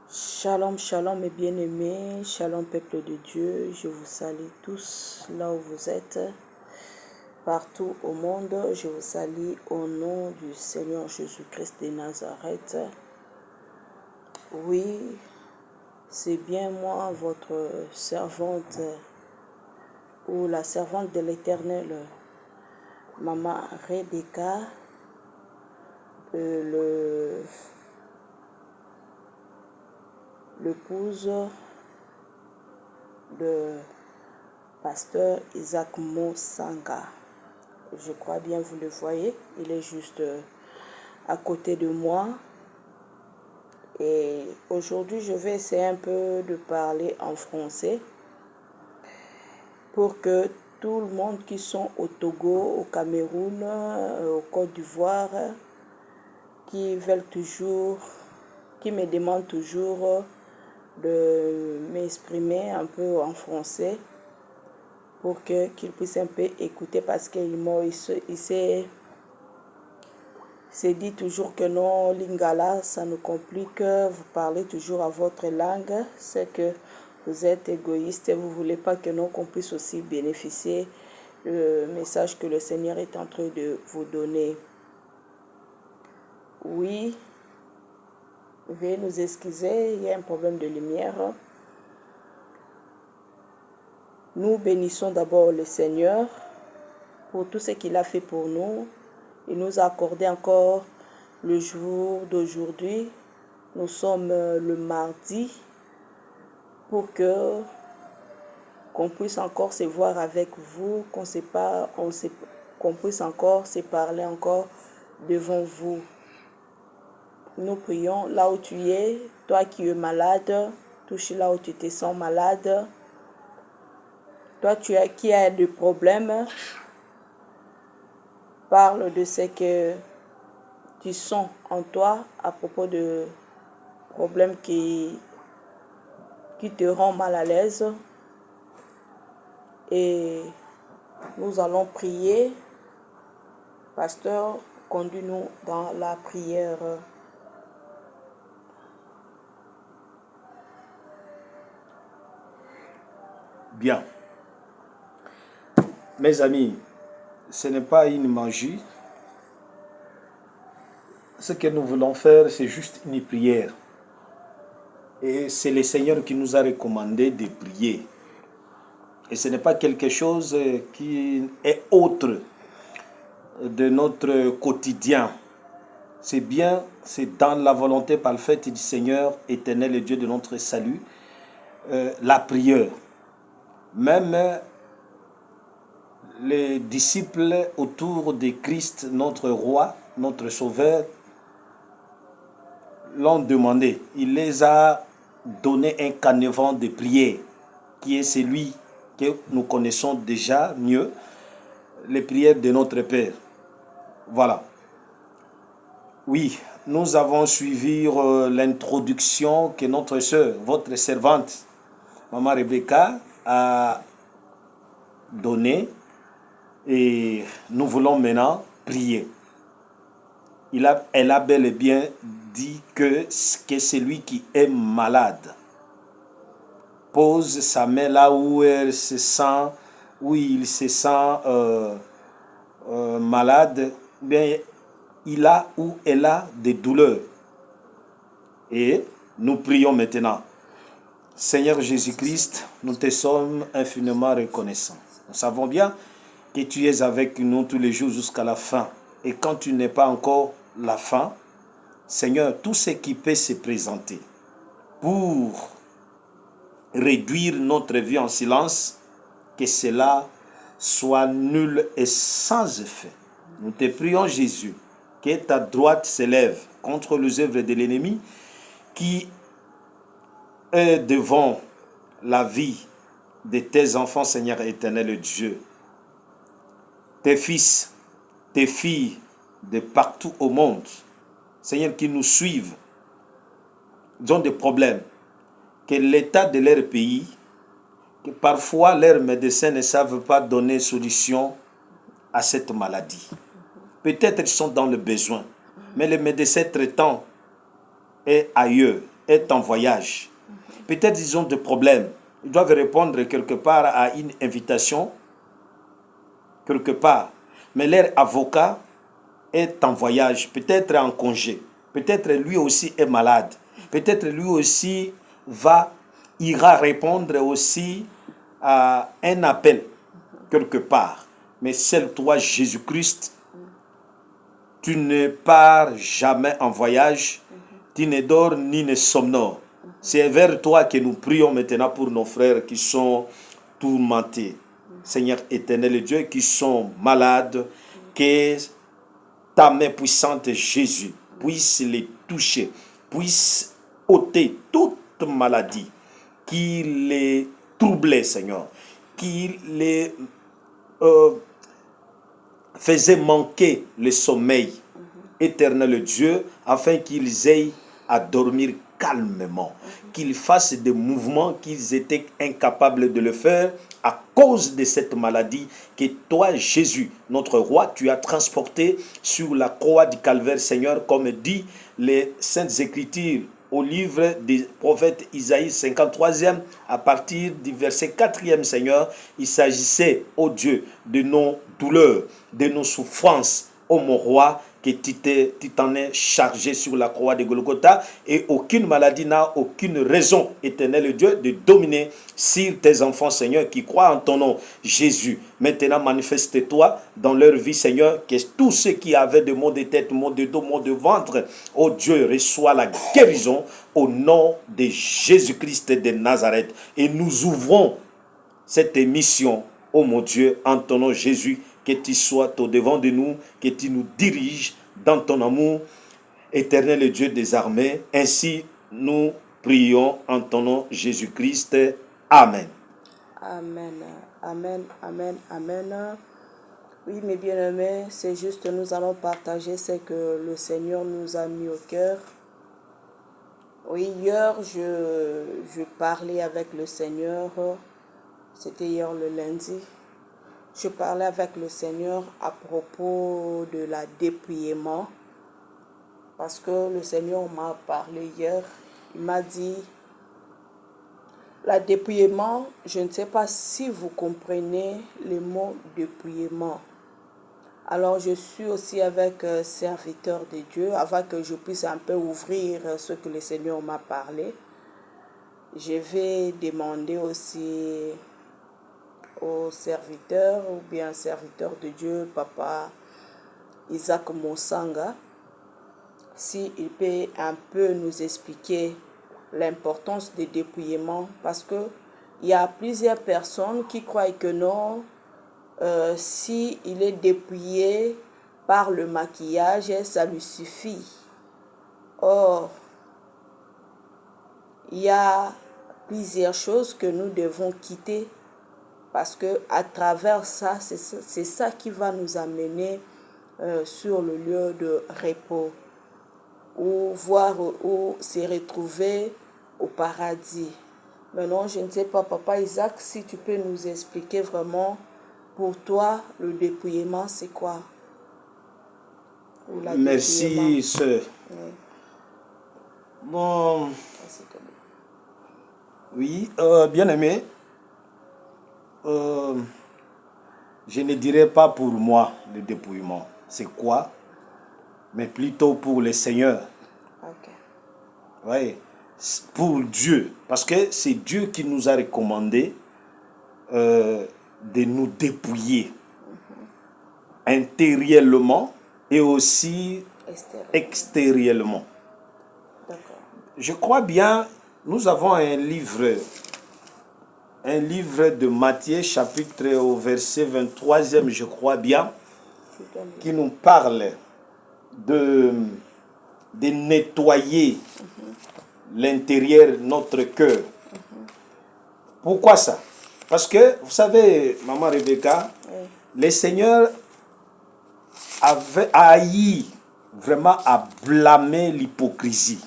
Shalom, shalom mes bien-aimés, shalom peuple de Dieu, je vous salue tous là où vous êtes, partout au monde, je vous salue au nom du Seigneur Jésus-Christ de Nazareth. Oui, c'est bien moi, votre servante ou la servante de l'Éternel, Maman Rebecca, l'épouse de pasteur Isaac Mosanga. Je crois bien vous le voyez, il est juste à côté de moi. Et aujourd'hui, je vais essayer un peu de parler en français pour que tout le monde qui sont au Togo, au Cameroun, au Côte d'Ivoire, qui veulent toujours, qui me demandent toujours de m'exprimer un peu en français pour qu'ils puissent un peu écouter parce qu'il s'est dit toujours que non, lingala, ça nous complique, vous parlez toujours à votre langue, c'est que vous êtes égoïste et vous ne voulez pas que nous qu'on puisse aussi bénéficier du message que le Seigneur est en train de vous donner. Oui, veuillez nous excuser, il y a un problème de lumière. Nous bénissons d'abord le Seigneur pour tout ce qu'il a fait pour nous. Il nous a accordé encore le jour d'aujourd'hui. Nous sommes le mardi pour qu'on puisse encore se voir avec vous, qu'on puisse encore se parler encore devant vous. Nous prions là où tu es, toi qui es malade, touche là où tu te sens malade. Toi qui as des problèmes, parle de ce que tu sens en toi à propos de problèmes qui te rendent mal à l'aise. Et nous allons prier. Pasteur, conduis-nous dans la prière. Bien. Mes amis, ce n'est pas une magie. Ce que nous voulons faire, c'est juste une prière. Et c'est le Seigneur qui nous a recommandé de prier. Et ce n'est pas quelque chose qui est autre de notre quotidien. C'est bien, c'est dans la volonté parfaite du Seigneur éternel et Dieu de notre salut, la prière. Même les disciples autour de Christ, notre roi, notre sauveur, l'ont demandé. Il les a donné un canevas de prière, qui est celui que nous connaissons déjà mieux, les prières de notre Père. Voilà. Oui, nous avons suivi l'introduction que notre sœur, votre servante, Maman Rebecca, a donnée. Et nous voulons maintenant prier. Elle a bel et bien dit que celui qui est malade pose sa main là où il se sent malade, bien il a ou elle a des douleurs. Et nous prions maintenant. Seigneur Jésus-Christ, nous te sommes infiniment reconnaissants. Nous savons bien que tu es avec nous tous les jours jusqu'à la fin. Et quand tu n'es pas encore la fin, Seigneur, tout ce qui peut se présenter pour réduire notre vie en silence, que cela soit nul et sans effet. Nous te prions, Jésus, que ta droite s'élève contre les œuvres de l'ennemi qui est devant la vie de tes enfants, Seigneur éternel Dieu. Tes fils, tes filles de partout au monde, Seigneur, qui nous suivent, ils ont des problèmes, que l'état de leur pays, que parfois leurs médecins ne savent pas donner solution à cette maladie. Peut-être qu'ils sont dans le besoin, mais le médecin traitant est ailleurs. est en voyage. Peut-être ils ont des problèmes. Ils doivent répondre quelque part à une invitation, quelque part. Mais leur avocat est en voyage, peut-être en congé. Peut-être lui aussi est malade. Peut-être lui aussi ira répondre aussi à un appel quelque part. Mais seul toi, Jésus-Christ, tu ne pars jamais en voyage, tu ne dors ni ne somnores. C'est vers toi que nous prions maintenant pour nos frères qui sont tourmentés. Seigneur éternel Dieu, qui sont malades, que ta main puissante, Jésus, puisse les toucher, puisse ôter toute maladie qui les troublait, Seigneur, qui les faisait manquer le sommeil. Éternel Dieu, afin qu'ils aient à dormir calmement, qu'ils fassent des mouvements qu'ils étaient incapables de le faire à cause de cette maladie que toi, Jésus, notre roi, tu as transporté sur la croix du calvaire, Seigneur, comme dit les Saintes Écritures au livre des prophètes Isaïe 53e, à partir du verset 4e, Seigneur. Il s'agissait, ô Dieu, de nos douleurs, de nos souffrances, ô mon roi, que tu t'en es chargé sur la croix de Golgotha, et aucune maladie n'a aucune raison, éternel Dieu, de dominer sur tes enfants, Seigneur, qui croient en ton nom, Jésus. Maintenant, manifeste-toi dans leur vie, Seigneur, que tous ceux qui avaient des maux de tête, maux de dos, maux de ventre, ô Dieu, reçois la guérison au nom de Jésus-Christ de Nazareth. Et nous ouvrons cette émission, ô mon Dieu, en ton nom, Jésus, que tu sois au devant de nous, que tu nous diriges dans ton amour, éternel Dieu des armées. Ainsi, nous prions en ton nom, Jésus-Christ. Amen. Amen, amen, amen, amen. Oui, mes bien-aimés, c'est juste nous allons partager ce que le Seigneur nous a mis au cœur. Oui, hier, je parlais avec le Seigneur. C'était hier le lundi. Je parlais avec le Seigneur à propos de la dépouillement. Parce que le Seigneur m'a parlé hier. Il m'a dit, la dépouillement, je ne sais pas si vous comprenez le mot dépouillement. Alors je suis aussi avec serviteur de Dieu, avant que je puisse un peu ouvrir ce que le Seigneur m'a parlé. Je vais demander aussi au serviteur ou bien serviteur de Dieu, Papa Isaac Monsanga, s'il peut un peu nous expliquer l'importance des dépouillements, parce que il y a plusieurs personnes qui croient que non, si il est dépouillé par le maquillage, ça lui suffit. Or, il y a plusieurs choses que nous devons quitter, parce que à travers ça, c'est ça qui va nous amener sur le lieu de repos, ou voir ou se retrouver au paradis. Maintenant, je ne sais pas, Papa Isaac, si tu peux nous expliquer vraiment, pour toi, le dépouillement, c'est quoi? Merci, sœur. Oui. Bon, oui, bien aimé, je ne dirais pas pour moi le dépouillement. C'est quoi? Mais plutôt pour le Seigneur. Ok. Oui, pour Dieu. Parce que c'est Dieu qui nous a recommandé de nous dépouiller intérieurement et aussi extérieurement. D'accord. Je crois bien, nous avons un livre de Matthieu, chapitre au verset 23e, je crois bien, qui nous parle de nettoyer l'intérieur, notre cœur. Pourquoi ça? Parce que, vous savez, Maman Rebecca, le Seigneur avait haï vraiment à blâmer l'hypocrisie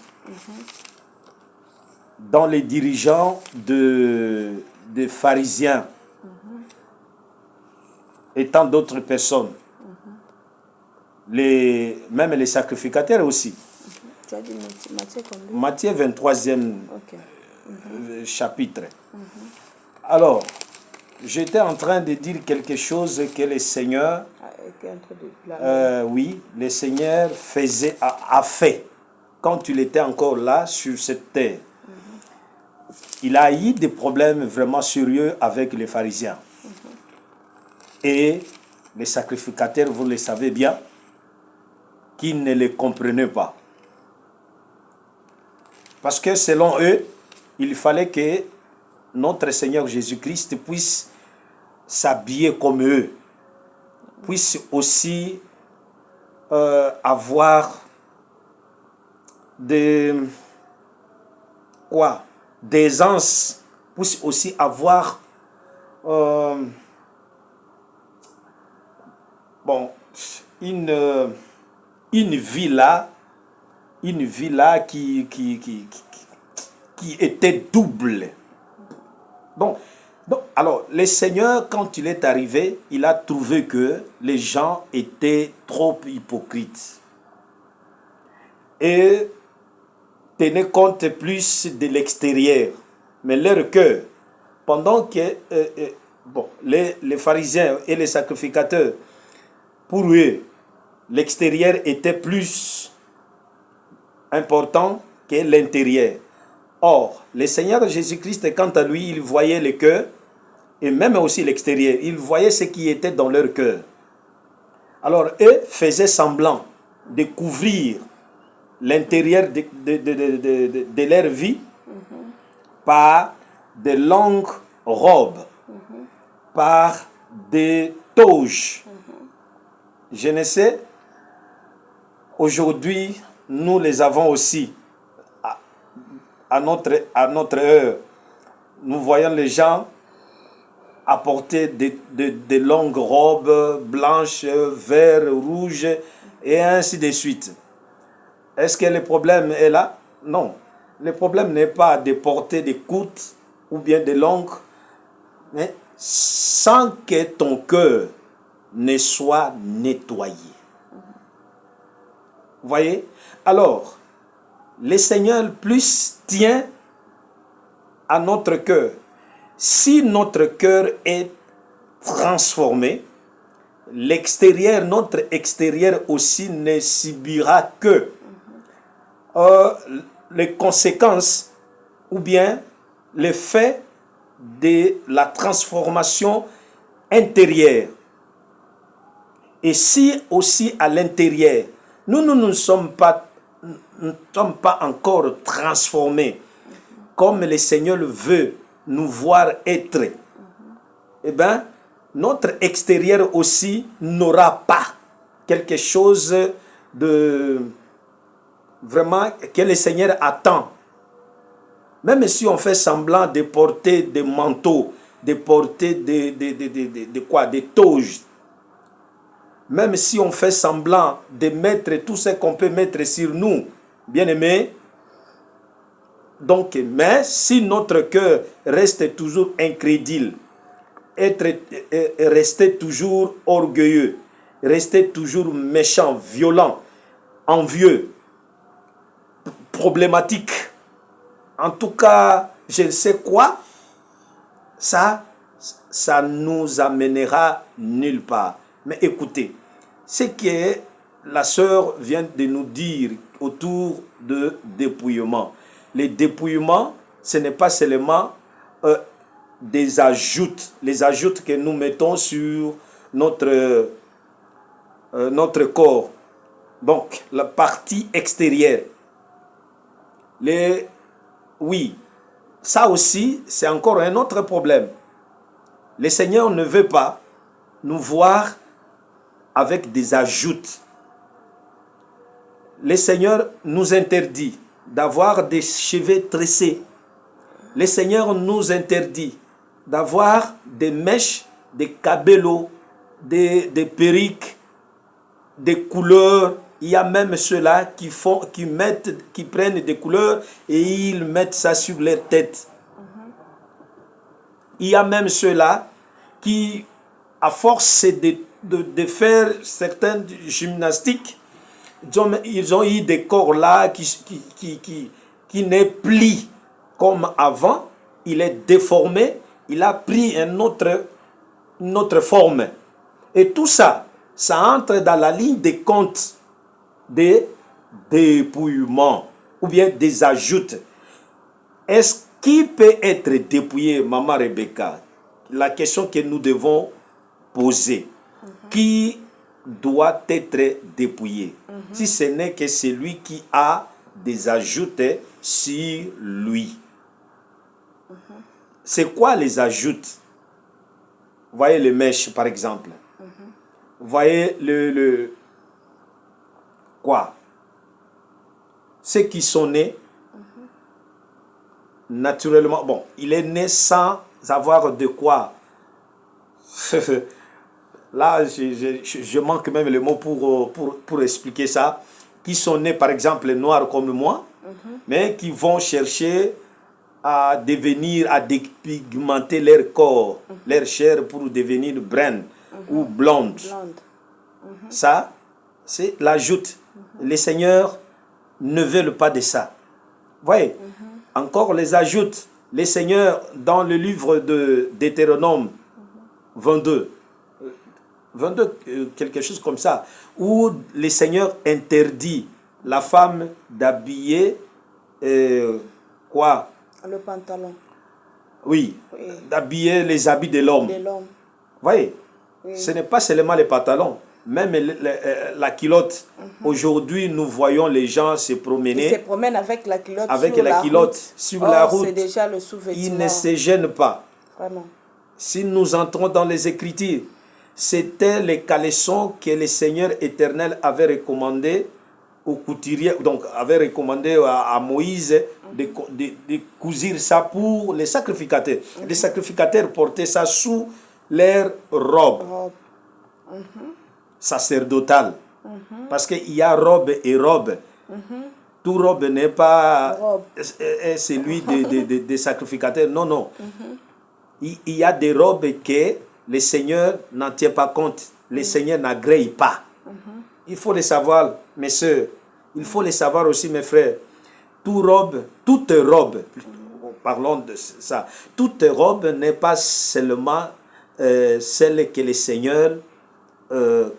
dans les dirigeants des pharisiens et tant d'autres personnes, même les sacrificateurs aussi. Tu as dit Matthieu combien? Matthieu 23e Ok. chapitre. Alors, j'étais en train de dire quelque chose que le Seigneur, oui, le Seigneur a fait quand il était encore là sur cette terre. Il a eu des problèmes vraiment sérieux avec les pharisiens. Et les sacrificateurs, vous le savez bien, qui ne les comprenaient pas. Parce que selon eux, il fallait que notre Seigneur Jésus-Christ puisse s'habiller comme eux, puisse aussi avoir d'aisance, puisse aussi avoir une vie là qui était double. Donc, alors, le Seigneur, quand il est arrivé, il a trouvé que les gens étaient trop hypocrites et tenaient compte plus de l'extérieur. Mais leur cœur, pendant que les pharisiens et les sacrificateurs, pour eux, l'extérieur était plus important que l'intérieur. Or, le Seigneur Jésus-Christ, quant à lui, il voyait le cœur et même aussi l'extérieur. Il voyait ce qui était dans leur cœur. Alors, eux faisaient semblant de couvrir l'intérieur de leur vie par de longues robes, par des toges. Je ne sais, aujourd'hui, nous les avons aussi. À notre heure, nous voyons les gens apporter de longues robes blanches, vertes, rouges, et ainsi de suite. Est-ce que le problème est là? Non. Le problème n'est pas de porter des courtes ou bien des longues, mais sans que ton cœur ne soit nettoyé. Vous voyez? Alors, le Seigneur plus tient à notre cœur. Si notre cœur est transformé, l'extérieur, notre extérieur aussi ne subira que les conséquences ou bien l'effet de la transformation intérieure. Et si aussi à l'intérieur, nous ne sommes pas encore transformés comme le Seigneur veut nous voir être, eh bien, notre extérieur aussi n'aura pas quelque chose de vraiment que le Seigneur attend. Même si on fait semblant de porter des manteaux, de porter des toges, même si on fait semblant de mettre tout ce qu'on peut mettre sur nous, bien-aimés, donc, mais si notre cœur reste toujours incrédule, rester toujours orgueilleux, rester toujours méchant, violent, envieux, problématique, en tout cas, je ne sais quoi, ça nous amènera nulle part. Mais écoutez, ce que la sœur vient de nous dire autour de dépouillement. Les dépouillements, ce n'est pas seulement des ajoutes, les ajoutes que nous mettons sur notre corps. Donc, la partie extérieure. Oui, ça aussi, c'est encore un autre problème. Le Seigneur ne veut pas nous voir avec des ajoutes. Le Seigneur nous interdit d'avoir des cheveux tressés. Le Seigneur nous interdit d'avoir des mèches, des cabellos, des perruques, des couleurs. Il y a même ceux-là qui prennent des couleurs et ils mettent ça sur leur tête. Il y a même ceux-là qui, à force de faire certaines gymnastiques, ils ont eu des corps là qui n'est plus comme avant. Il est déformé. Il a pris une autre forme. Et tout ça, ça entre dans la ligne des comptes des dépouillements ou bien des ajoutes. Est-ce qui peut être dépouillé, Maman Rebecca? La question que nous devons poser. Qui doit être dépouillé? Si ce n'est que celui qui a des ajoutes sur lui. C'est quoi les ajoutes? Voyez les mèches, par exemple. Voyez quoi? Ceux qui sont nés naturellement. Bon, il est né sans avoir de quoi. Là, je manque même le mot pour expliquer ça. Qui sont nés, par exemple, noirs comme moi, mais qui vont chercher à devenir, à dépigmenter leur corps, leur chair pour devenir brune ou blonde. Ça, c'est l'ajoute. Les seigneurs ne veulent pas de ça. Voyez, encore les ajoute. Les seigneurs, dans le livre de Deutéronome 22, quelque chose comme ça, où les seigneurs interdit la femme d'habiller quoi? Le pantalon. Oui, d'habiller les habits de l'homme. Voyez, ce n'est pas seulement les pantalons, même la culotte. Aujourd'hui, nous voyons les gens se promener. Ils se promènent avec la culotte sur la route. C'est déjà le sous-vêtement. Ils ne se gênent pas. Vraiment. Si nous entrons dans les Écritures, c'était les caleçons que le Seigneur éternel avait recommandé aux couturiers, donc avait recommandé à Moïse de cousir ça pour les sacrificateurs. Les sacrificateurs portaient ça sous leur robe sacerdotale. Parce qu'il y a robe et robe. Tout robe n'est pas celui des sacrificateurs. Non, non. Il y a des robes que le Seigneur n'en tient pas compte. Le Seigneur n'agrée pas. Il faut le savoir, mes soeurs. Il faut le savoir aussi, mes frères. Toute robe, parlons de ça, toute robe n'est pas seulement celle que le Seigneur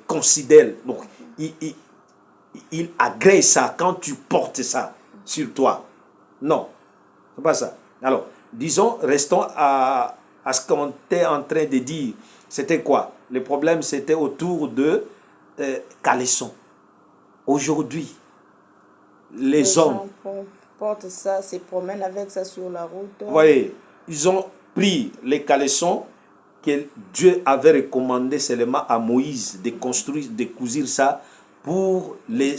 considère. Donc, il agrée ça quand tu portes ça sur toi. Non, c'est pas ça. Alors, disons, restons à ce qu'on était en train de dire. C'était quoi? Le problème, c'était autour de caleçon. Aujourd'hui, les hommes portent ça, se promènent avec ça sur la route. Vous voyez, ils ont pris les caleçons que Dieu avait recommandé seulement à Moïse de construire, de cousir ça pour les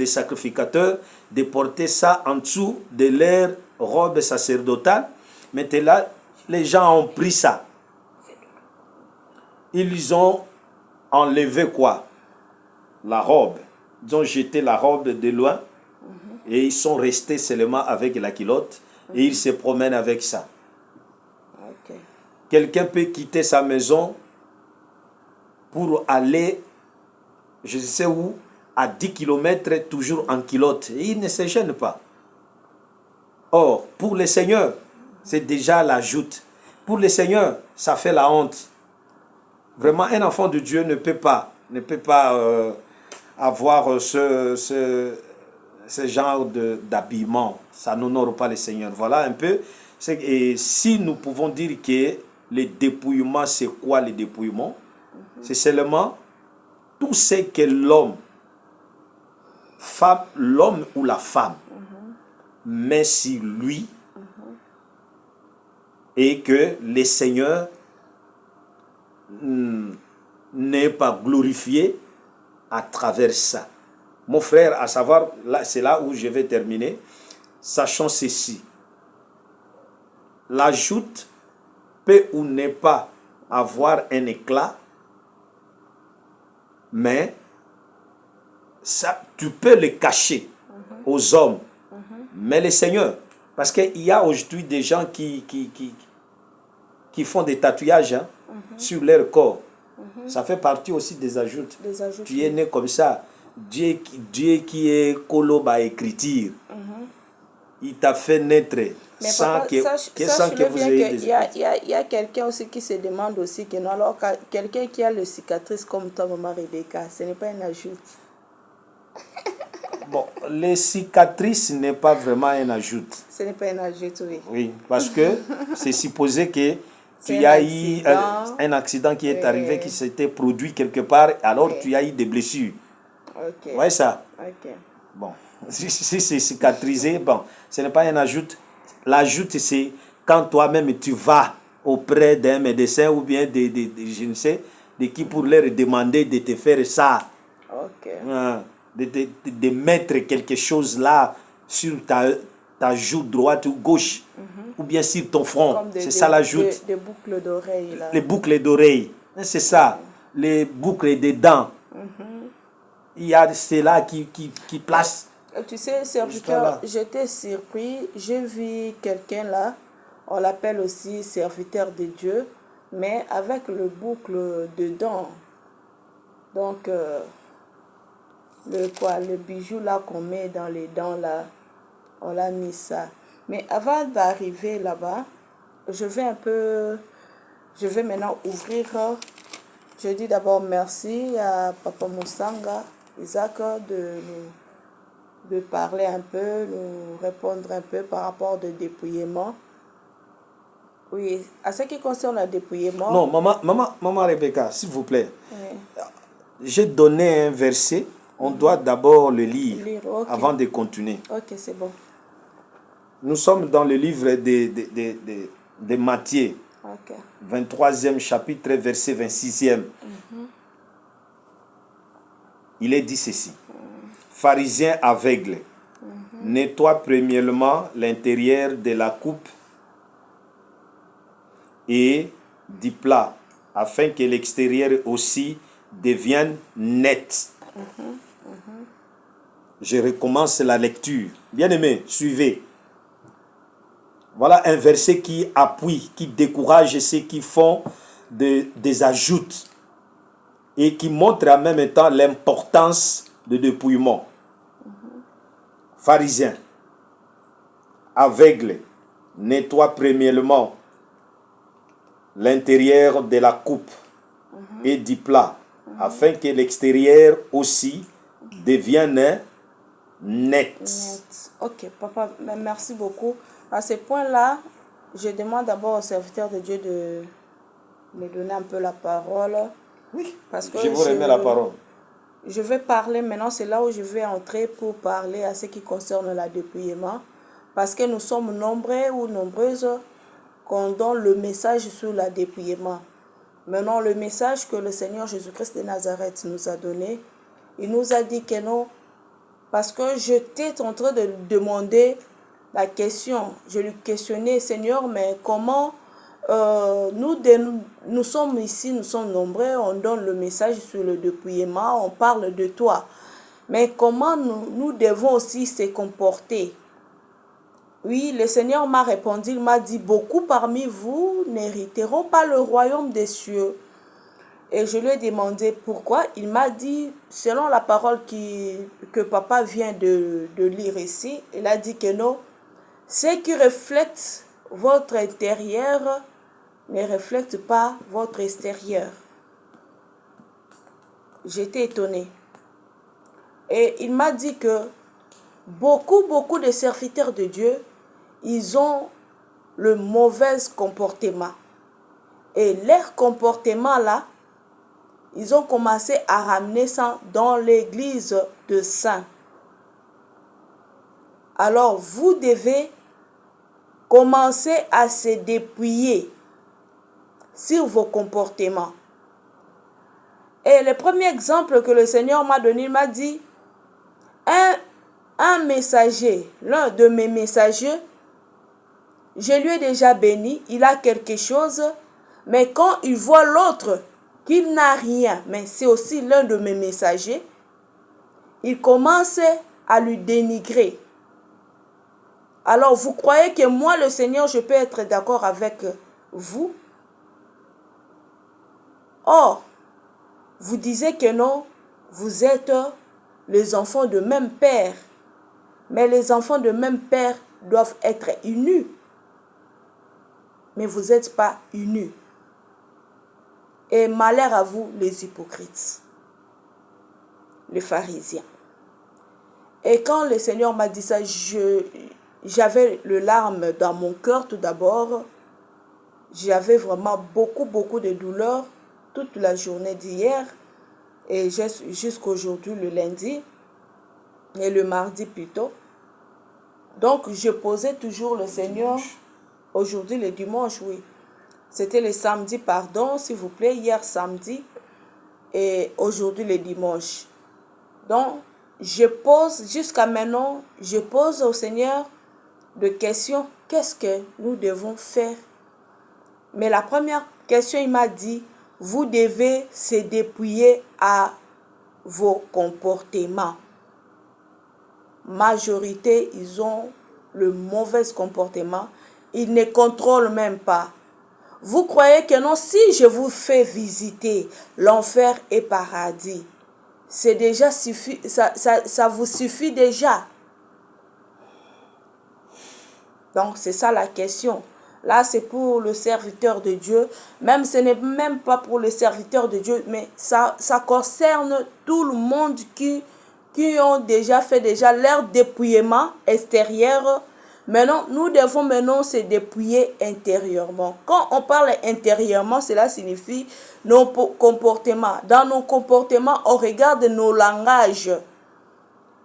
sacrificateurs, de porter ça en dessous de leur robe sacerdotale. Maintenant, les gens ont pris ça. Ils ont enlevé quoi? La robe. Ils ont jeté la robe de loin et ils sont restés seulement avec la culotte et ils se promènent avec ça. Okay. Quelqu'un peut quitter sa maison pour aller, je sais où, à 10 km, toujours en culotte. Et il ne se gêne pas. Or, pour le Seigneur, c'est déjà la joute. Pour le Seigneur, ça fait la honte. Vraiment, un enfant de Dieu ne peut pas avoir ce genre d'habillement. Ça n'honore pas le Seigneur. Voilà un peu. Et si nous pouvons dire que le dépouillement, c'est quoi le dépouillement? C'est seulement tout ce que l'homme ou la femme met sur lui et que le Seigneur n'est pas glorifié à travers ça. Mon frère, à savoir, c'est là où je vais terminer, sachant ceci. La joute peut ou n'est pas avoir un éclat, mais ça, tu peux le cacher aux hommes, mais le Seigneur, parce qu'il y a aujourd'hui des gens qui font des tatouages sur leur corps. Ça fait partie aussi des ajoutes. Tu es né comme ça. Dieu qui est Koloba écriture, il t'a fait naître Mais sans papa, que, sans que sache-le vous bien ayez qu'il des... y a quelqu'un aussi qui se demande aussi que non, alors quelqu'un qui a le cicatrice comme toi, maman Rebecca, ce n'est pas une ajoute. Bon, les cicatrices n'est pas vraiment un ajout. Ce n'est pas une ajoute, oui. Oui, parce que c'est supposé que C'est tu un as eu accident. un accident qui est arrivé, qui Oui, s'était produit quelque part, alors oui. tu as eu des blessures. Ok. Vous voyez ça? Ok. Bon, si c'est cicatrisé, bon, ce n'est pas un ajout. L'ajout, c'est quand toi-même tu vas auprès d'un médecin ou bien je ne sais, de qui pour leur demander de te faire ça. Ok. De mettre quelque chose là sur ta joue droite ou gauche, ou bien sur ton front. Comme C'est ça l'ajout. des boucles d'oreilles, là. Les boucles d'oreilles, c'est ça. Les boucles des dents. Il y a ceux-là qui placent. Tu sais, Juste serviteur, là. j'étais surpris. J'ai vu quelqu'un là, on l'appelle aussi serviteur de Dieu, mais avec le boucle de dents. Donc, le bijou là qu'on met dans les dents là, on l'a mis ça. Mais avant d'arriver là-bas, je vais maintenant ouvrir. Je dis d'abord merci à Papa Moussanga, Isaac, de parler un peu, nous répondre un peu par rapport au dépouillement. Oui, à ce qui concerne le dépouillement. Non, maman Rebecca, s'il vous plaît. Oui. J'ai donné un verset. On doit d'abord le lire, Ok. avant de continuer. Ok, c'est bon. Nous sommes dans le livre de Matthieu, Ok. 23e chapitre, verset 26e. Il est dit ceci. Pharisiens aveugles, nettoie premièrement l'intérieur de la coupe et du plat, afin que l'extérieur aussi devienne net. Je recommence la lecture. Bien-aimés, suivez. Voilà un verset qui appuie, qui décourage ceux qui font des ajoutes et qui montre en même temps l'importance du dépouillement. Pharisiens, aveugles, nettoie premièrement l'intérieur de la coupe et du plat, afin que l'extérieur aussi devienne net. Ok, papa, merci beaucoup. À ce point-là, je demande d'abord au serviteur de Dieu de me donner un peu la parole. Oui, Parce que je vous remets la parole. Je vais parler maintenant, c'est là où je vais entrer pour parler à ce qui concerne le dépouillement. Parce que nous sommes nombreux ou nombreuses qu'on donne le message sur le dépouillement. Maintenant, le message que le Seigneur Jésus-Christ de Nazareth nous a donné, il nous a dit que non, parce que j'étais en train de demander la question, je lui questionnais, Seigneur, mais comment nous sommes ici, nous sommes nombreux, on donne le message sur le dépouillement, on parle de toi. Mais comment nous devons aussi se comporter? Oui, le Seigneur m'a répondu, il m'a dit, beaucoup parmi vous n'hériteront pas le royaume des cieux. Et je lui ai demandé pourquoi. Il m'a dit, selon la parole que papa vient de lire ici, il a dit que non, ce qui reflète votre intérieur ne reflète pas votre extérieur. J'étais étonnée. Et il m'a dit que beaucoup de serviteurs de Dieu, ils ont le mauvais comportement. Et leur comportement là, ils ont commencé à ramener ça dans l'église de saints. Alors vous devez commencer à se dépouiller sur vos comportements. Et le premier exemple que le Seigneur m'a donné, il m'a dit, un messager, l'un de mes messagers, je lui ai déjà béni, il a quelque chose, mais quand il voit l'autre qu'il n'a rien, mais c'est aussi l'un de mes messagers, il commence à lui dénigrer. Alors vous croyez que moi, le Seigneur, je peux être d'accord avec vous? Or, vous disiez que non, vous êtes les enfants de même père. Mais les enfants de même père doivent être unis. Mais vous n'êtes pas unis. Et malheur à vous, les hypocrites, les pharisiens. Et quand le Seigneur m'a dit ça, j'avais le larme dans mon cœur tout d'abord. J'avais vraiment beaucoup de douleur toute la journée d'hier et jusqu'aujourd'hui, le lundi et le mardi plutôt. Donc, je posais toujours le Seigneur. Aujourd'hui, le dimanche, oui. C'était le samedi, pardon, s'il vous plaît, hier samedi et aujourd'hui le dimanche. Donc, je pose, jusqu'à maintenant, je pose au Seigneur des questions. Qu'est-ce que nous devons faire? Mais la première question, il m'a dit, vous devez se dépouiller à vos comportements. Majorité, ils ont le mauvais comportement. Ils ne contrôlent même pas. Vous croyez que non, si je vous fais visiter l'enfer et paradis, c'est déjà suffi, ça vous suffit déjà. Donc, c'est ça la question. Là, c'est pour le serviteur de Dieu. Même, ce n'est même pas pour le serviteur de Dieu, mais ça concerne tout le monde qui ont déjà fait leur dépouillement extérieur. Maintenant, nous devons maintenant se dépouiller intérieurement. Quand on parle intérieurement, cela signifie nos comportements. Dans nos comportements, on regarde nos langages.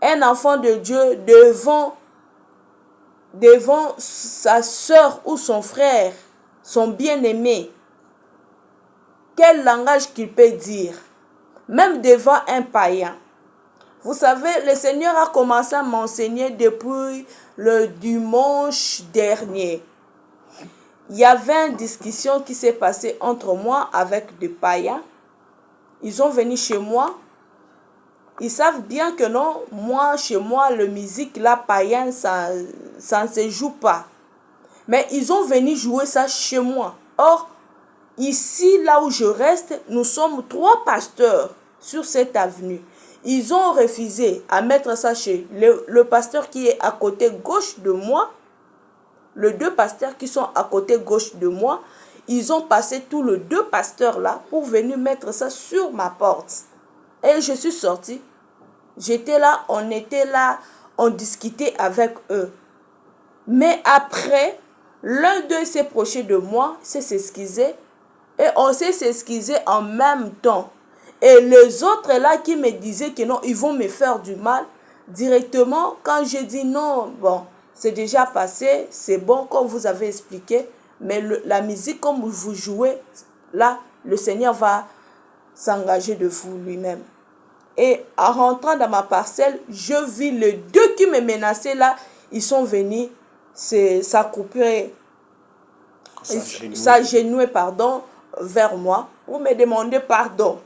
Un enfant de Dieu devant sa soeur ou son frère, son bien-aimé, quel langage qu'il peut dire, même devant un païen. Vous savez, le Seigneur a commencé à m'enseigner depuis le dimanche dernier. Il y avait une discussion qui s'est passée entre moi avec des païens. Ils sont venus chez moi. Ils savent bien que non, moi, chez moi, la musique, la païenne, ça ne se joue pas. Mais ils ont venu jouer ça chez moi. Or, ici, là où je reste, nous sommes 3 pasteurs sur cette avenue. Ils ont refusé à mettre ça chez le pasteur qui est à côté gauche de moi. Les 2 pasteurs qui sont à côté gauche de moi, ils ont passé tous les 2 pasteurs là pour venir mettre ça sur ma porte. Et je suis sortie. J'étais là, on était là, on discutait avec eux. Mais après, l'un d'eux s'est approché de moi, s'est excusé, et on s'est excusé en même temps. Et les autres là qui me disaient que non, ils vont me faire du mal, directement, quand j'ai dit non, bon, c'est déjà passé, c'est bon, comme vous avez expliqué, mais la musique, comme vous jouez, là, le Seigneur va s'engager de vous lui-même. Et en rentrant dans ma parcelle, je vis les 2 qui me menaçaient là, ils sont venus s'accroupir, s'agenouiller, pardon, vers moi, pour me demander pardon.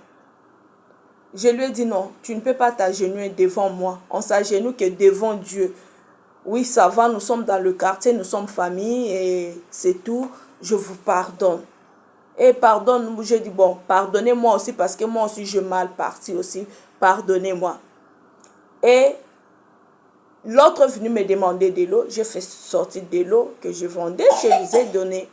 Je lui ai dit non, tu ne peux pas t'agenouiller devant moi. On s'agenouille que devant Dieu. Oui, ça va, nous sommes dans le quartier, nous sommes famille et c'est tout, je vous pardonne. Et pardonne, je dis bon, pardonnez-moi aussi parce que moi aussi je mal parti aussi, pardonnez-moi. Et l'autre est venu me demander de l'eau, j'ai fait sortir de l'eau que je vendais, je lui ai donné.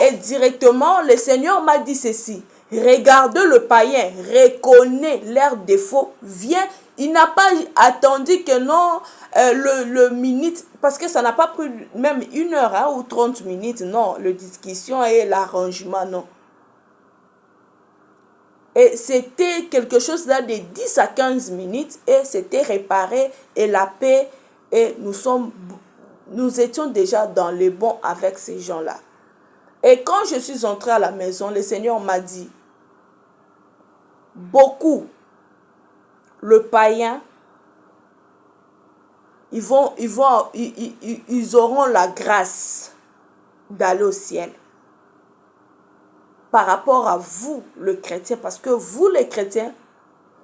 Et directement, le Seigneur m'a dit ceci, regardez le païen, reconnaît leurs défauts, viens. Il n'a pas attendu que non, le minute, parce que ça n'a pas pris même 1 heure hein, ou 30 minutes, non, la discussion et l'arrangement, non. Et c'était quelque chose là de 10 à 15 minutes et c'était réparé et la paix et nous étions déjà dans le bon avec ces gens-là. Et quand je suis entrée à la maison, le Seigneur m'a dit, beaucoup, le païen, ils auront la grâce d'aller au ciel. Par rapport à vous, le chrétien, parce que vous, les chrétiens,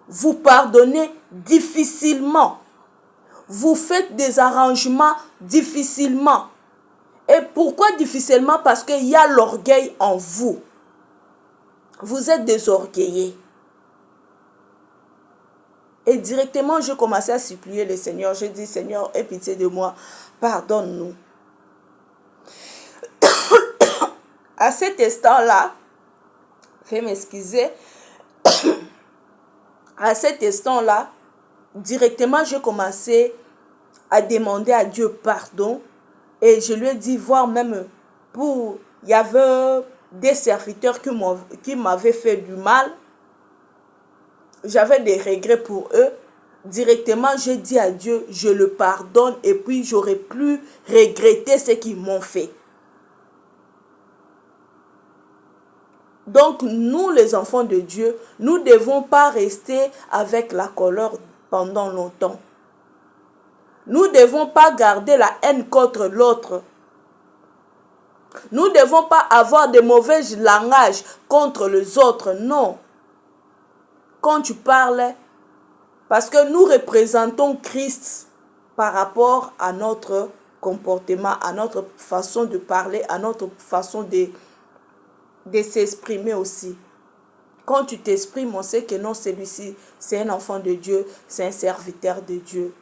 vous pardonnez difficilement. Vous faites des arrangements difficilement. Et pourquoi difficilement? Parce qu'il y a l'orgueil en vous. Vous êtes des orgueillés. Et directement, je commençais à supplier le Seigneur. Je dis, Seigneur, aie pitié de moi, pardonne-nous. À cet instant-là, fais m'excuser, à cet instant-là, directement, je commençais à demander à Dieu pardon. Et je lui ai dit, voire même il y avait des serviteurs qui m'avaient fait du mal. J'avais des regrets pour eux. Directement, je dis à Dieu, je le pardonne et puis j'aurais plus regretté ce qu'ils m'ont fait. Donc, nous, les enfants de Dieu, nous ne devons pas rester avec la colère pendant longtemps. Nous ne devons pas garder la haine contre l'autre. Nous ne devons pas avoir de mauvais langages contre les autres, non. Quand tu parles, parce que nous représentons Christ par rapport à notre comportement, à notre façon de parler, à notre façon de s'exprimer aussi. Quand tu t'exprimes, on sait que non, celui-ci, c'est un enfant de Dieu, c'est un serviteur de Dieu.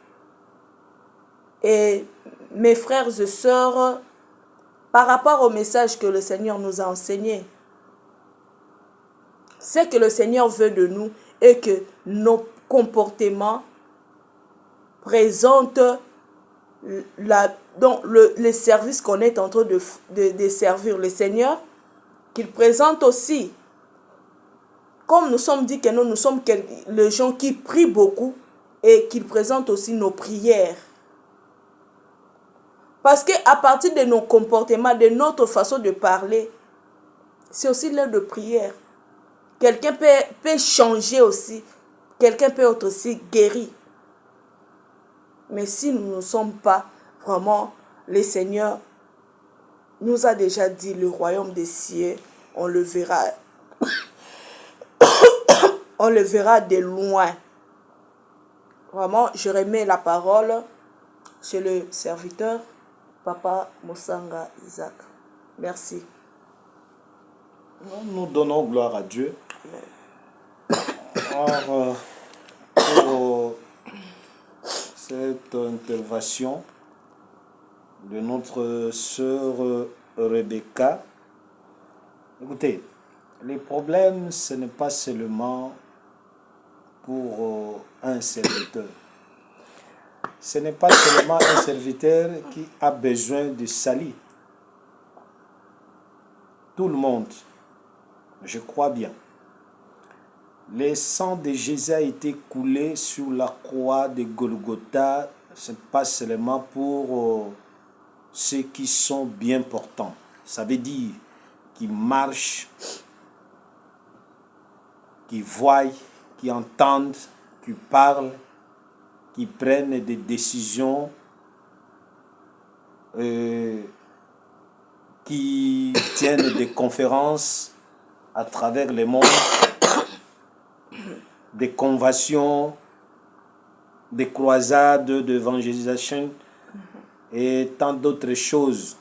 Et mes frères et sœurs, par rapport au message que le Seigneur nous a enseigné, ce que le Seigneur veut de nous est que nos comportements présentent les services qu'on est en train de servir le Seigneur, qu'il présente aussi. Comme nous sommes dit que nous sommes les gens qui prient beaucoup et qu'il présente aussi nos prières. Parce qu'à partir de nos comportements, de notre façon de parler, c'est aussi l'heure de prière. Quelqu'un peut changer aussi. Quelqu'un peut être aussi guéri. Mais si nous ne sommes pas vraiment, le Seigneur nous a déjà dit, le royaume des cieux, on le verra. On le verra de loin. Vraiment, je remets la parole chez le serviteur, Papa Moussanga Isaac. Merci. Nous donnons gloire à Dieu. Alors, pour cette intervention de notre sœur Rebecca, écoutez, les problèmes, ce n'est pas seulement pour un serviteur. Ce n'est pas seulement un serviteur qui a besoin de salut. Tout le monde, je crois bien. Le sang de Jésus a été coulé sur la croix de Golgotha. Ce n'est pas seulement pour ceux qui sont bien portants. Ça veut dire qui marchent, qui voient, qui entendent, qui parlent, qui prennent des décisions, qui tiennent des conférences à travers le monde, des conventions, des croisades d'évangélisation et tant d'autres choses.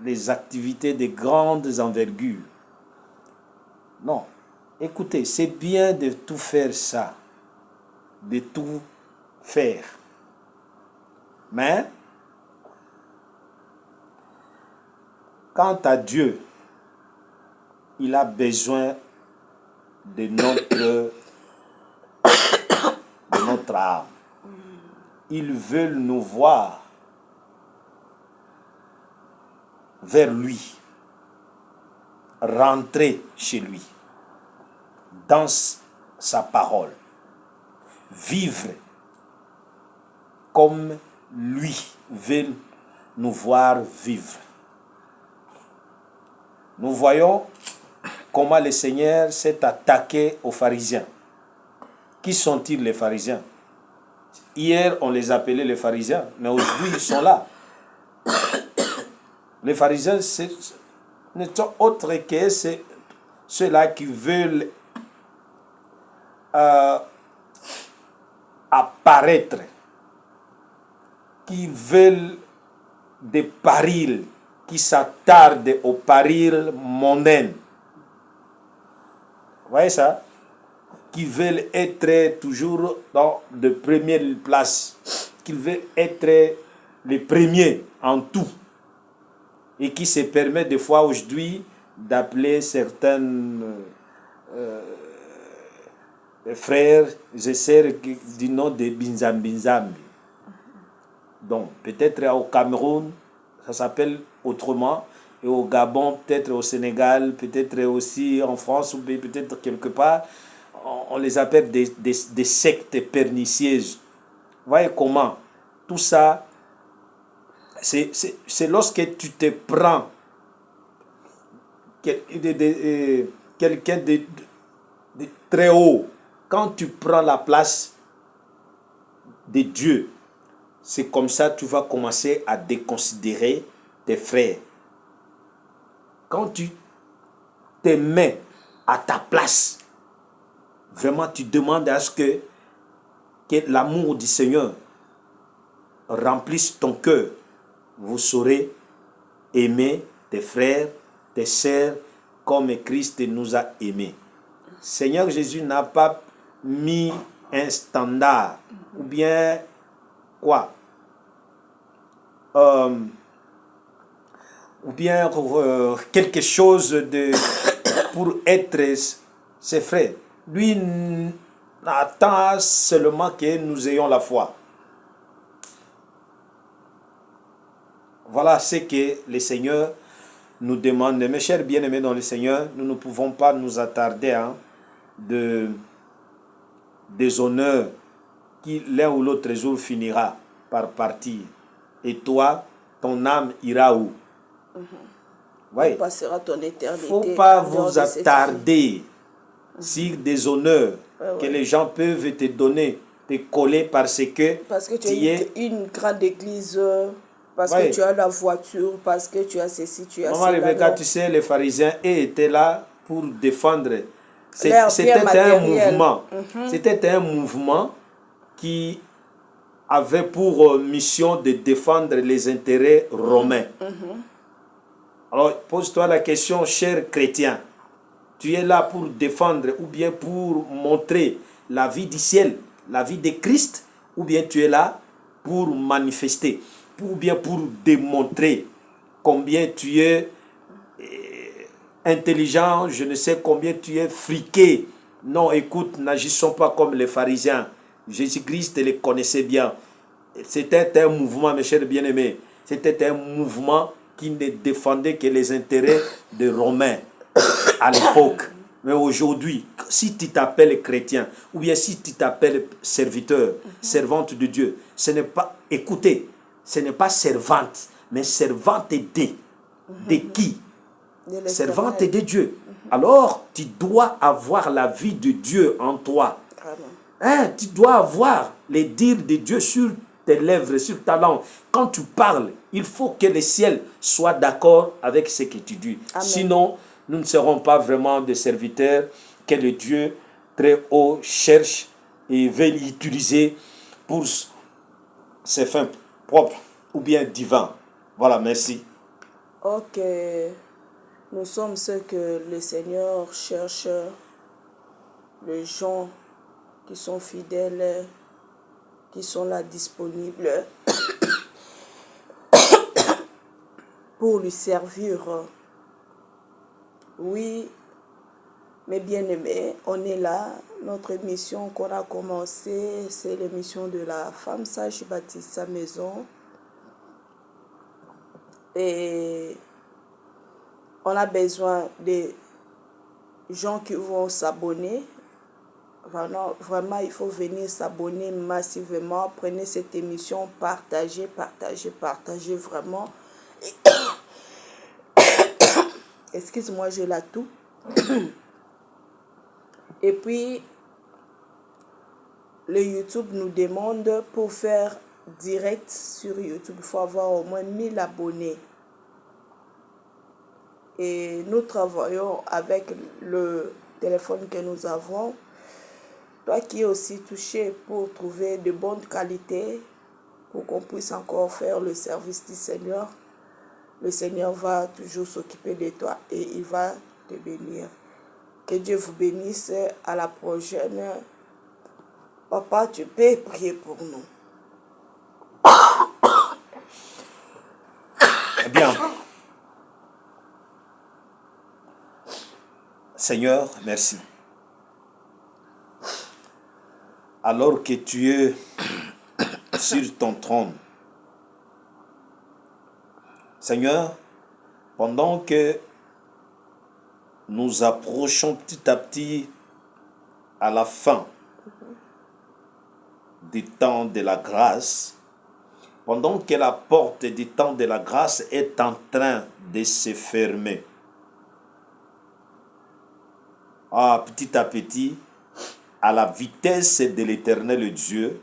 Les activités de grandes envergures. Non. Écoutez, c'est bien de tout faire ça. De tout faire. Mais, quant à Dieu, il a besoin de notre âme. Il veut nous voir vers lui, rentrer chez lui, dans sa parole, vivre comme lui veut nous voir vivre. Nous voyons comment le Seigneur s'est attaqué aux pharisiens. Qui sont-ils les pharisiens? Hier, on les appelait les pharisiens, mais aujourd'hui, ils sont là. Les pharisiens, ne sont autres que ceux-là qui veulent apparaître, qui veulent des parils, qui s'attardent aux parils mondains. Vous voyez ça? qui veulent être toujours dans de premières places, qui veulent être les premiers en tout, et qui se permet des fois aujourd'hui d'appeler certains frères et sœurs du nom de Binzambinzambi. Donc, peut-être au Cameroun, ça s'appelle autrement, et au Gabon, peut-être au Sénégal, peut-être aussi en France, ou peut-être quelque part, on les appelle des sectes pernicieuses. Vous voyez comment tout ça, c'est lorsque tu te prends quelqu'un de très haut, quand tu prends la place de Dieu, c'est comme ça que tu vas commencer à déconsidérer tes frères. Quand tu te mets à ta place, vraiment tu demandes à ce que l'amour du Seigneur remplisse ton cœur. Vous saurez aimer tes frères, tes sœurs, comme Christ nous a aimés. Seigneur Jésus n'a pas mis un standard, ou bien quoi, ou bien quelque chose de pour être ses frères. Lui attend seulement que nous ayons la foi. Voilà ce que le Seigneur nous demande. Mes chers bien-aimés dans le Seigneur, nous ne pouvons pas nous attarder des honneurs qui l'un ou l'autre jour finira par partir. Et toi, ton âme ira où? Ouais. Tu passeras ton éternité. Il ne faut pas vous attarder sur des honneurs que les gens peuvent te donner, te coller parce que tu es une grande église, parce que tu as la voiture, parce que tu as ceci, tu as cela. Maman Rebecca, tu sais, les pharisiens étaient là pour défendre. C'était un mouvement. C'était un mouvement qui avait pour mission de défendre les intérêts romains. Alors, pose-toi la question, cher chrétien, tu es là pour défendre ou bien pour montrer la vie du ciel, la vie de Christ, ou bien tu es là pour manifester, ou bien pour démontrer combien tu es intelligent, je ne sais combien tu es friqué. Non, écoute, n'agissons pas comme les pharisiens. Jésus-Christ les connaissait bien. C'était un mouvement, mes chers bien-aimés, c'était un mouvement qui ne défendait que les intérêts des Romains à l'époque. Mais aujourd'hui, si tu t'appelles chrétien, ou bien si tu t'appelles serviteur, servante de Dieu, ce n'est pas, écoutez, ce n'est pas servante, mais servante de qui? Servante de Dieu. Alors, tu dois avoir la vie de Dieu en toi. Hein, tu dois avoir les dires de Dieu sur tes lèvres, sur ta langue. Quand tu parles, il faut que le ciel soit d'accord avec ce que tu dis. Amen. Sinon, nous ne serons pas vraiment des serviteurs que le Dieu très haut cherche et veut utiliser pour ses fins propres ou bien divins. Voilà, merci. Ok. Nous sommes ceux que le Seigneur cherche, les gens qui sont fidèles, qui sont là disponibles pour lui servir. Oui, mes bien-aimés, on est là. Notre mission qu'on a commencé, c'est l'émission de la femme sage bâtit sa maison. Et on a besoin des gens qui vont s'abonner. Vraiment, il faut venir s'abonner massivement. Prenez cette émission, partagez vraiment. Excuse-moi, j'ai la toux. Et puis, le YouTube nous demande pour faire direct sur YouTube, il faut avoir au moins 1000 abonnés. Et nous travaillons avec le téléphone que nous avons. Toi qui es aussi touché pour trouver de bonnes qualités, pour qu'on puisse encore faire le service du Seigneur, le Seigneur va toujours s'occuper de toi et il va te bénir. Que Dieu vous bénisse. À la prochaine. Papa, tu peux prier pour nous. Bien. Seigneur, merci. Alors que tu es sur ton trône, Seigneur, pendant que nous approchons petit à petit à la fin du temps de la grâce, pendant que la porte du temps de la grâce est en train de se fermer, petit à petit, à la vitesse de l'Éternel Dieu,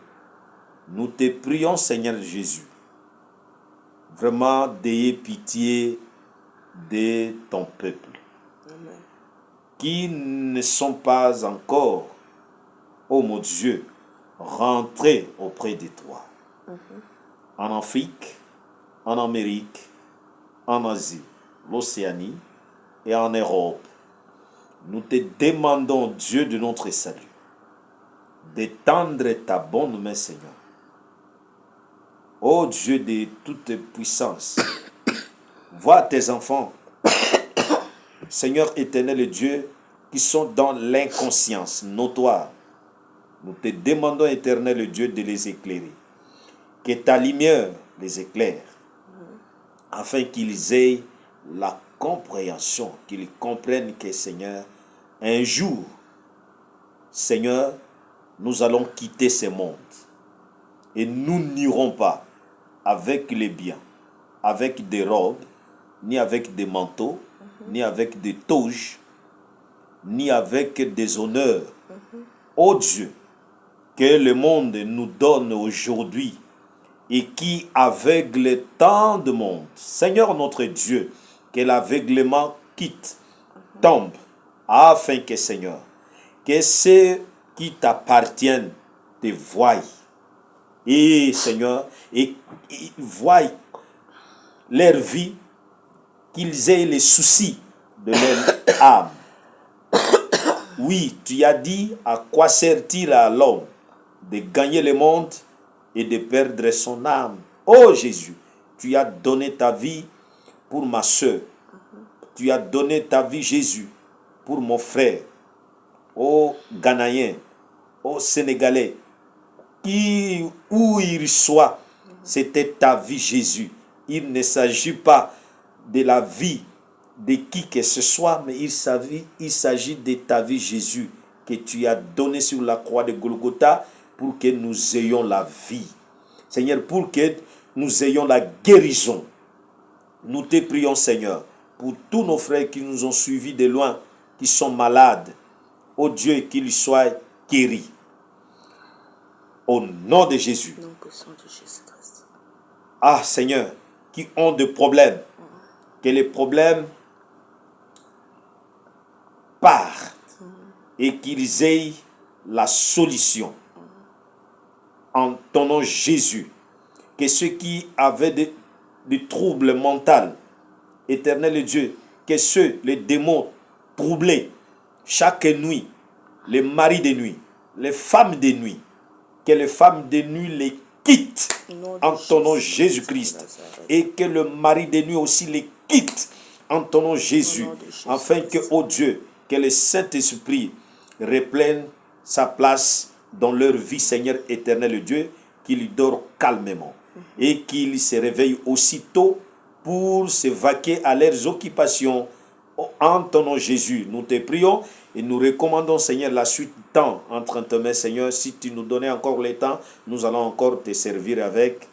nous te prions, Seigneur Jésus, vraiment d'ayez pitié de ton peuple, Amen. qui ne sont pas encore, ô mon Dieu, rentrés auprès de toi. En Afrique, en Amérique, en Asie, l'Océanie et en Europe. Nous te demandons, Dieu de notre salut, d'étendre ta bonne main, Seigneur. Ô Dieu de toute puissance, vois tes enfants, Seigneur éternel Dieu, qui sont dans l'inconscience notoire. Nous te demandons, éternel Dieu, de les éclairer. Que ta lumière les éclaire, afin qu'ils aient la compréhension, qu'ils comprennent que, Seigneur, un jour, Seigneur, nous allons quitter ce monde. Et nous n'irons pas avec les biens, avec des robes, ni avec des manteaux, ni avec des toges, ni avec des honneurs. Ô Dieu, que le monde nous donne aujourd'hui et qui aveugle tant de monde. Seigneur notre Dieu, que l'aveuglement quitte, tombe, afin que, Seigneur, que ceux qui t'appartiennent te voient. Et, Seigneur, et voient leur vie, qu'ils aient les soucis de leur âme. Oui, tu as dit, à quoi sert-il à l'homme de gagner le monde et de perdre son âme? Oh Jésus, tu as donné ta vie pour ma soeur. Tu as donné ta vie, Jésus, pour mon frère. Oh Ghanéen, oh Sénégalais, où il soit, c'était ta vie, Jésus. Il ne s'agit pas de la vie de qui que ce soit, mais il s'agit de ta vie, Jésus, que tu as donné sur la croix de Golgotha pour que nous ayons la vie. Seigneur, pour que nous ayons la guérison. Nous te prions, Seigneur, pour tous nos frères qui nous ont suivis de loin, qui sont malades. Ô Dieu, qu'ils soient guéris. Au nom de Jésus. Ah, Seigneur, qui ont des problèmes, que les problèmes partent et qu'ils aient la solution. En ton nom, Jésus, que ceux qui avaient des troubles mentaux, éternel Dieu, que ceux, les démons troublés, chaque nuit, les maris de nuit, les femmes de nuit, que les femmes de nuit les quittent en ton nom Jésus-Christ, et que le mari de nuit aussi les quitte en ton nom Jésus, afin que, ô Dieu, que le Saint-Esprit reprenne sa place dans leur vie, Seigneur éternel Dieu, qu'ils dorment calmement et qu'ils se réveillent aussitôt pour se vaquer à leurs occupations. En ton nom Jésus, nous te prions et nous recommandons, Seigneur, la suite du temps entre tes mains, Seigneur. Si tu nous donnais encore le temps, nous allons encore te servir avec,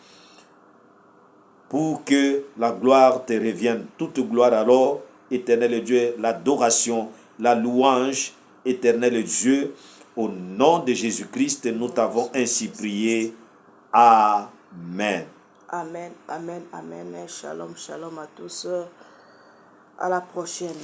pour que la gloire te revienne. Toute gloire alors, éternel Dieu, l'adoration, la louange, éternel Dieu. Au nom de Jésus-Christ, nous t'avons ainsi prié. Amen. Amen, amen, amen. Shalom, shalom à tous. À la prochaine.